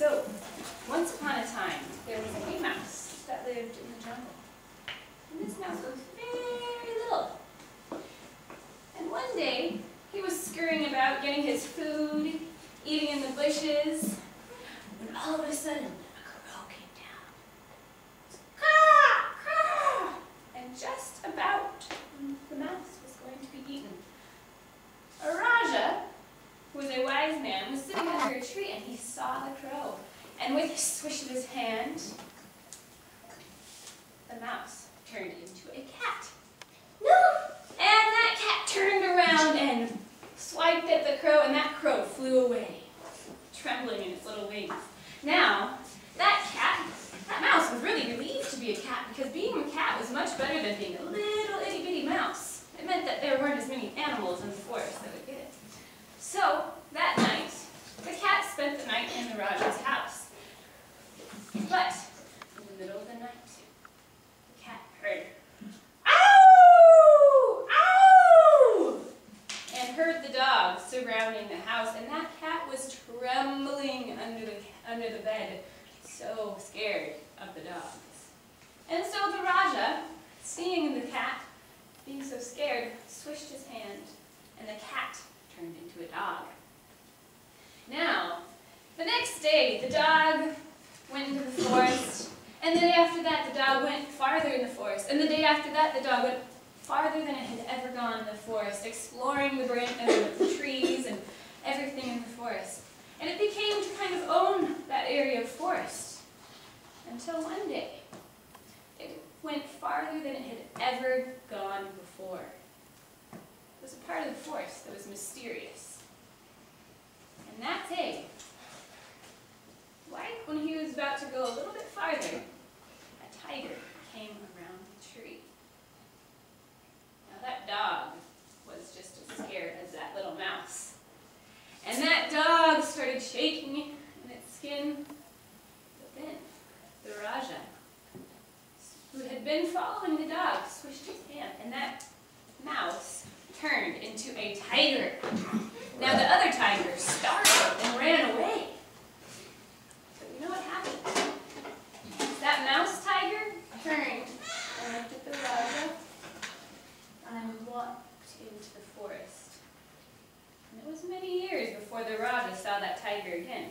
So, once upon a time, there was a mouse that lived in the jungle. And this mouse was very little. And one day, he was scurrying about, getting his food, eating in the bushes, when all of a sudden, a crow came down. Caw! Caw! And just about when the mouse was going to be eaten, a Raja, who was a wise man, was sitting under a tree, and he saw the crow. And with a swish of his hand, the mouse turned into a cat. No! And that cat turned around and swiped at the crow, and that crow flew away, trembling in its little wings. Now, that mouse was really relieved to be a cat, because being a cat was much better than being a little itty-bitty mouse. It meant that there weren't as many animals in the forest that would get it. So, that night, the cat spent the night in the Raja's house. But, in the middle of the night, the cat heard, "Ow! Ow!" and heard the dogs surrounding the house, and that cat was trembling under the bed, so scared of the dogs. And so the Raja, seeing the cat being so scared, swished his hand, and the cat turned into a dog. Now, the next day, the dog went into the forest, and the day after that, the dog went farther in the forest, and the day after that, the dog went farther than it had ever gone in the forest, exploring the trees and everything in the forest. And it became to kind of own that area of forest, until one day, it went farther than it had ever gone before. It was a part of the forest that was mysterious. And that day, right when he was about to go a little bit farther, a tiger came around the tree. Now that dog was just as scared as that little mouse. And that dog started shaking in its skin. But then, the Raja, who had been following the dog, swished his hand, and that mouse turned into a tiger. Now the other tiger startled and ran away. But you know what happened? That mouse tiger turned and looked at the Raja and walked into the forest. And it was many years before the Raja saw that tiger again.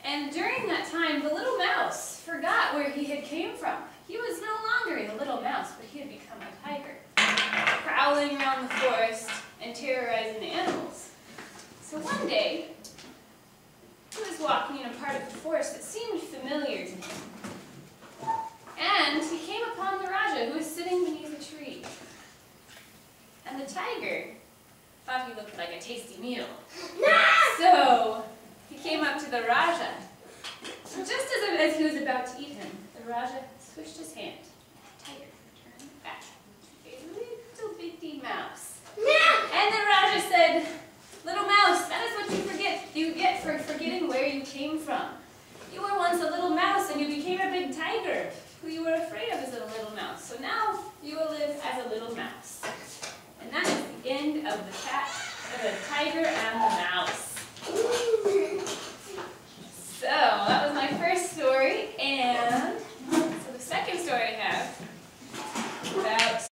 And during that time, the little mouse forgot where he had came from. He was no longer a little mouse, but he had become a tiger, prowling around the forest and terrorizing the animals. So one day, he was walking in a part of the forest that seemed familiar to him. And he came upon the Raja, who was sitting beneath a tree. And the tiger thought he looked like a tasty meal. So he came up to the Raja. And just as he was about to eat him, the Raja swished his hand. The tiger turned back into a little bitty mouse. And the Raja said, "Little mouse, that is what you get for forgetting where you came from. You were once a little mouse and you became a big tiger, who you were afraid of as a little mouse. So now you will live as a little mouse." And that is the end of the tiger and the mouse.